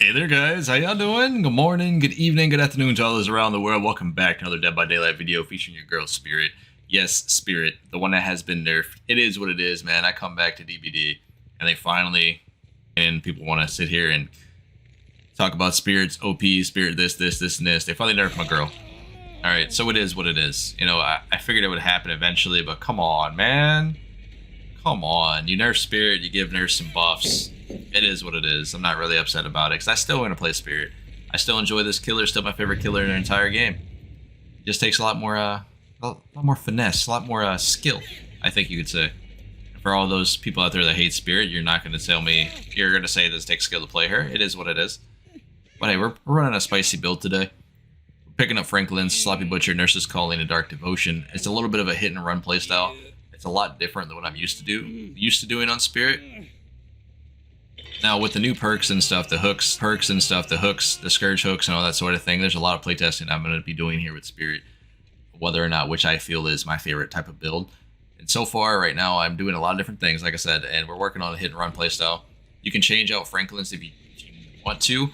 Hey there guys, how y'all doing? Good morning, good evening, good afternoon to all those around the world. Welcome back to another Dead by Daylight video featuring your girl Spirit. Yes, Spirit, the one that has been nerfed. It is what it is, man. I come back to DBD and they finally, and people want to sit here and talk about Spirit's OP, Spirit this, and this. They finally nerfed my girl. Alright, so it is what it is. You know, I figured it would happen eventually, but come on, man. Come on. You nerf Spirit, you give nerfs some buffs. It is what it is. I'm not really upset about it because I still want to play Spirit. I still enjoy this killer. Still my favorite killer in the entire game. It just takes a lot more finesse, a lot more skill, I think you could say. For all those people out there that hate Spirit, you're not going to tell me, you're going to say this takes skill to play her. It is what it is. But hey, we're running a spicy build today. We're picking up Franklin's, Sloppy Butcher, Nurse's Calling, and Dark Devotion. It's a little bit of a hit and run playstyle. It's a lot different than what I'm used to doing on Spirit. Now, with the new perks and stuff, the hooks, the Scourge hooks, and all that sort of thing, there's a lot of playtesting I'm going to be doing here with Spirit, whether or not which I feel is my favorite type of build. And so far, right now, I'm doing a lot of different things, like I said, and we're working on a hit and run playstyle. You can change out Franklin's if you want to.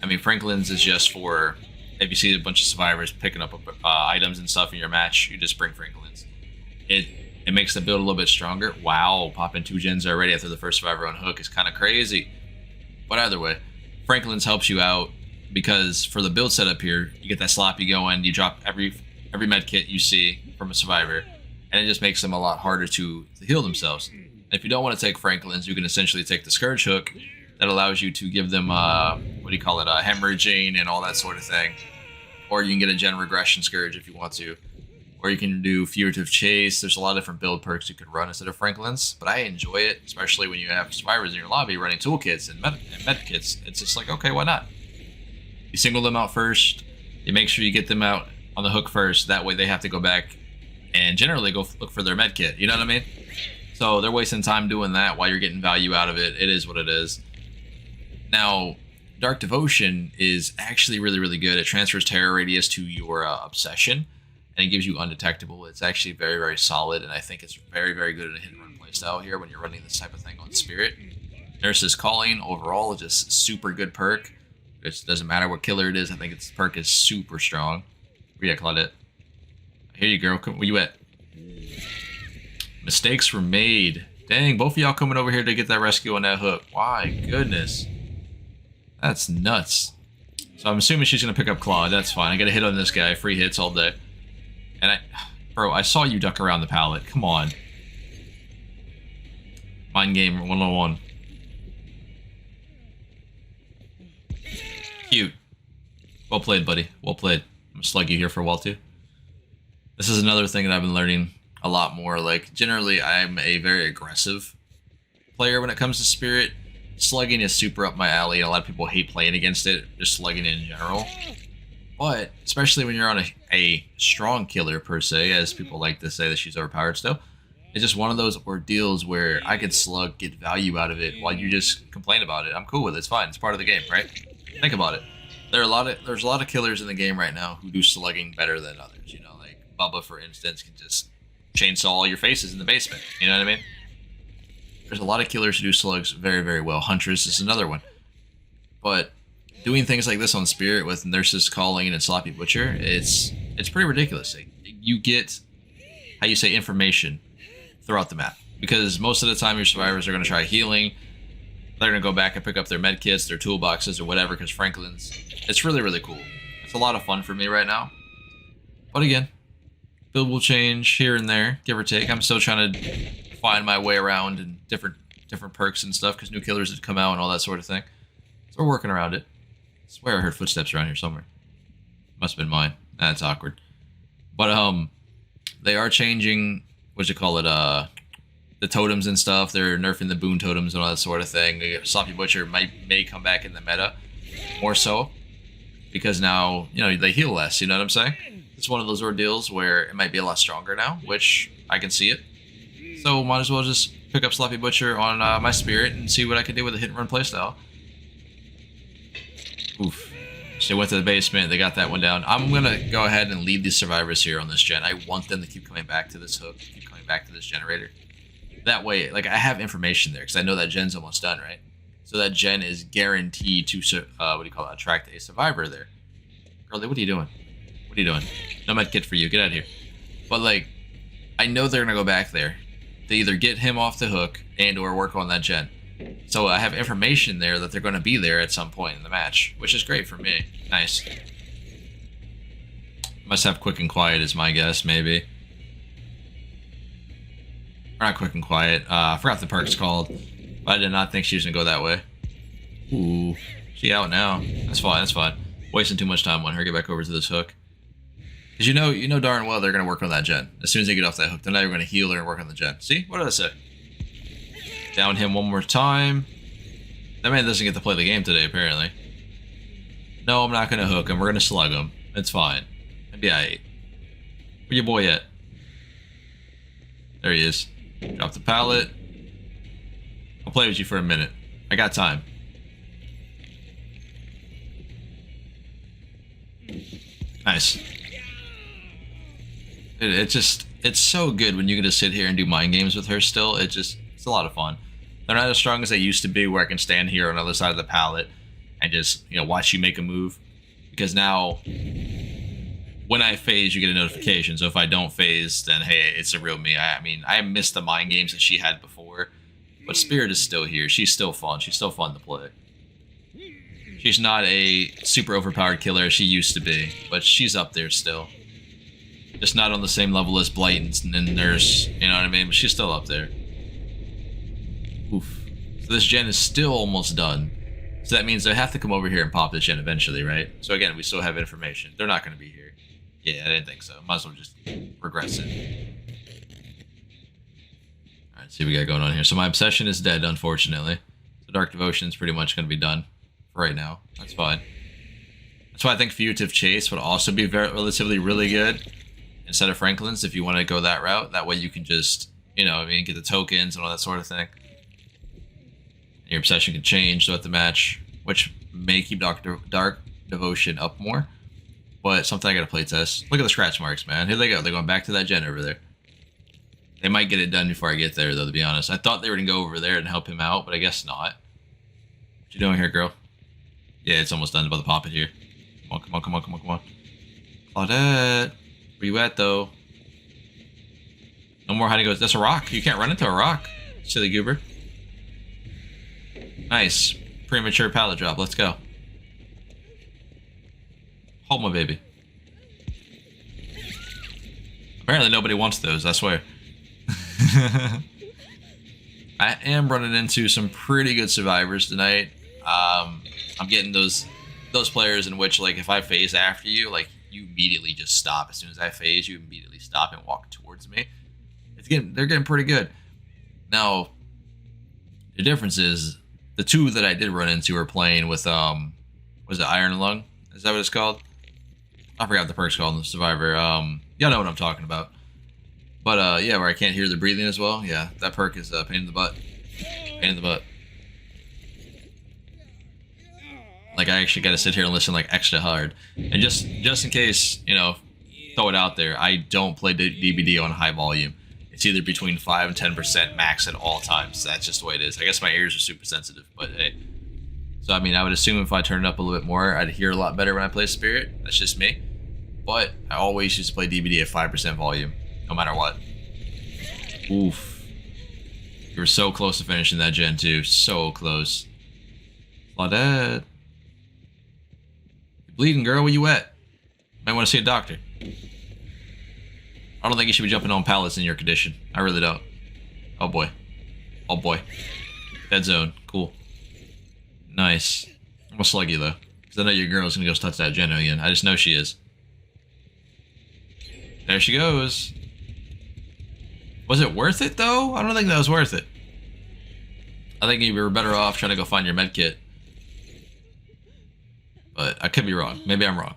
I mean, Franklin's is just for, if you see a bunch of survivors picking up items and stuff in your match, you just bring Franklin's. It makes the build a little bit stronger. Wow, popping 2 gens already after the first survivor on hook is kind of crazy. But either way, Franklin's helps you out because for the build setup here, you get that sloppy going, you drop every med kit you see from a survivor, and it just makes them a lot harder to heal themselves. And if you don't want to take Franklin's, you can essentially take the Scourge hook that allows you to give them, hemorrhaging and all that sort of thing. Or you can get a gen regression Scourge if you want to. Or you can do Furtive Chase. There's a lot of different build perks you could run instead of Franklin's, but I enjoy it, especially when you have survivors in your lobby running toolkits and med kits. It's just like, okay, why not? You single them out first. You make sure you get them out on the hook first. That way they have to go back and generally go look for their med kit. You know what I mean? So they're wasting time doing that while you're getting value out of it. It is what it is. Now, Dark Devotion is actually really, really good. It transfers terror radius to your obsession, and it gives you undetectable. It's actually very, very solid, and I think it's very, very good in a hit and run playstyle here when you're running this type of thing on Spirit. Nurse's Calling, overall, just super good perk. It doesn't matter what killer it is. I think its perk is super strong. Where you at, Claudette? I hear you, girl. Where you at? Mistakes were made. Dang, both of y'all coming over here to get that rescue on that hook. My goodness. That's nuts. So I'm assuming she's going to pick up Claude. That's fine. I got a hit on this guy. Free hits all day. And bro, I saw you duck around the pallet. Come on. Mind game 101. Cute. Well played, buddy. Well played. I'm gonna slug you here for a while too. This is another thing that I've been learning a lot more. Like, generally, I'm a very aggressive player when it comes to Spirit. Slugging is super up my alley, and a lot of people hate playing against it, just slugging in general. But, especially when you're on a strong killer, per se, as people like to say that she's overpowered still, it's just one of those ordeals where I could slug, get value out of it, while you just complain about it. I'm cool with it. It's fine. It's part of the game, right? Think about it. There's a lot of killers in the game right now who do slugging better than others. You know, like Bubba, for instance, can just chainsaw all your faces in the basement. You know what I mean? There's a lot of killers who do slugs very, very well. Huntress is another one. But doing things like this on Spirit with Nurse's Calling and Sloppy Butcher, it's pretty ridiculous. You get, how you say, information throughout the map. Because most of the time your survivors are going to try healing. They're going to go back and pick up their med kits, their toolboxes, or whatever, because Franklin's, it's really, really cool. It's a lot of fun for me right now. But again, build will change here and there, give or take. I'm still trying to find my way around and different perks and stuff, because new killers have come out and all that sort of thing. So we're working around it. I swear I heard footsteps around here somewhere. Must have been mine. That's awkward. But they are changing, what you call it, the totems and stuff. They're nerfing the boon totems and all that sort of thing. Sloppy Butcher may come back in the meta more so, because now, you know, they heal less, you know what I'm saying? It's one of those ordeals where it might be a lot stronger now, which I can see it. So might as well just pick up Sloppy Butcher on my Spirit and see what I can do with a hit and run playstyle. Oof. They went to the basement. They got that one down. I'm going to go ahead and leave these survivors here on this gen. I want them to keep coming back to this hook, keep coming back to this generator. That way, like, I have information there, because I know that gen's almost done, right? So that gen is guaranteed to, what do you call it, attract a survivor there. Girlie, what are you doing? What are you doing? No med kit for you. Get out of here. But, like, I know they're going to go back there to either get him off the hook and or work on that gen. So I have information there that they're going to be there at some point in the match, which is great for me. Nice. Must have quick and quiet is my guess, maybe. Or not quick and quiet. I forgot the perk's called. But I did not think she was going to go that way. Ooh. She out now. That's fine, that's fine. Wasting too much time on her. Get back over to this hook. Because you know darn well they're going to work on that gen. As soon as they get off that hook, they're not even going to heal her and work on the gen. See? What did I say? Down him one more time. That man doesn't get to play the game today, apparently. No, I'm not going to hook him. We're going to slug him. It's fine. Maybe I ate. Where your boy at? There he is. Drop the pallet. I'll play with you for a minute. I got time. Nice. It's so good when you get to sit here and do mind games with her still. It's a lot of fun. They're not as strong as they used to be, where I can stand here on the other side of the pallet and just, watch you make a move. Because now, when I phase, you get a notification. So if I don't phase, then hey, it's a real me. I mean, I missed the mind games that she had before. But Spirit is still here. She's still fun. She's still fun to play. She's not a super overpowered killer as she used to be, but she's up there still. Just not on the same level as Blight and Nurse, you know what I mean? But she's still up there. Oof. So this gen is still almost done. So that means they have to come over here and pop this gen eventually, right? So again, we still have information. They're not going to be here. Yeah, I didn't think so. Might as well just regress it. Alright, see what we got going on here. So my Obsession is dead, unfortunately. So Dark Devotion is pretty much going to be done for right now. That's fine. That's why I think Fugitive Chase would also be relatively really good instead of Franklin's if you want to go that route. That way you can just, get the tokens and all that sort of thing. Your Obsession can change throughout the match, which may keep Dark Devotion up more. But something I gotta play test. Look at the scratch marks, man. Here they go. They're going back to that gen over there. They might get it done before I get there, though, to be honest. I thought they were gonna go over there and help him out, but I guess not. What you doing here, girl? Yeah, it's almost done. About to pop it here. Come on, come on, come on, come on, come on. Claudette. Where you at, though? No more hiding goes. That's a rock. You can't run into a rock. Silly goober. Nice. Premature pallet drop. Let's go. Hold my baby. Apparently nobody wants those, I swear. I am running into some pretty good survivors tonight. I'm getting those players in which, like, if I phase after you, like, you immediately just stop. As soon as I phase, you immediately stop and walk towards me. They're getting pretty good. Now, the difference is the two that I did run into are playing with was it Iron Lung? Is that what it's called? I forgot what the perk's called in the Survivor. Y'all know what I'm talking about. But yeah, where I can't hear the breathing as well. Yeah, that perk is pain in the butt. Pain in the butt. Like, I actually got to sit here and listen, like, extra hard. And just in case, throw it out there, I don't play DBD on high volume. It's either between 5 and 10% max at all times. That's just the way it is. I guess my ears are super sensitive, but hey. So, I mean, I would assume if I turned it up a little bit more, I'd hear a lot better when I play Spirit. That's just me. But I always used to play DBD at 5% volume, no matter what. Oof. You were so close to finishing that gen, too. So close. Claudette. You're bleeding, girl. Where you at? Might want to see a doctor. I don't think you should be jumping on pallets in your condition. I really don't. Oh, boy. Oh, boy. Dead zone. Cool. Nice. I'm gonna slug you, though. Because I know your girl's gonna go touch that gen again. I just know she is. There she goes. Was it worth it, though? I don't think that was worth it. I think you were better off trying to go find your med kit. But I could be wrong. Maybe I'm wrong.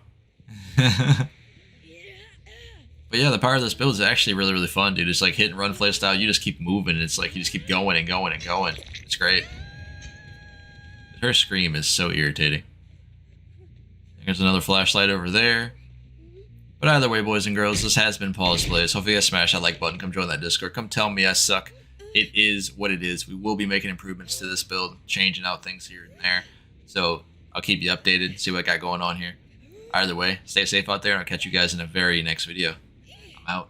But yeah, the power of this build is actually really, really fun, dude. It's like hit and run play style. You just keep moving, and it's like you just keep going and going and going. It's great. Her scream is so irritating. There's another flashlight over there. But either way, boys and girls, this has been Pawseplays. Hopefully you guys smash that like button. Come join that Discord. Come tell me I suck. it is what it is. We will be making improvements to this build, changing out things here and there. So I'll keep you updated, see what I got going on here. Either way, stay safe out there, and I'll catch you guys in a very next video. I'm out.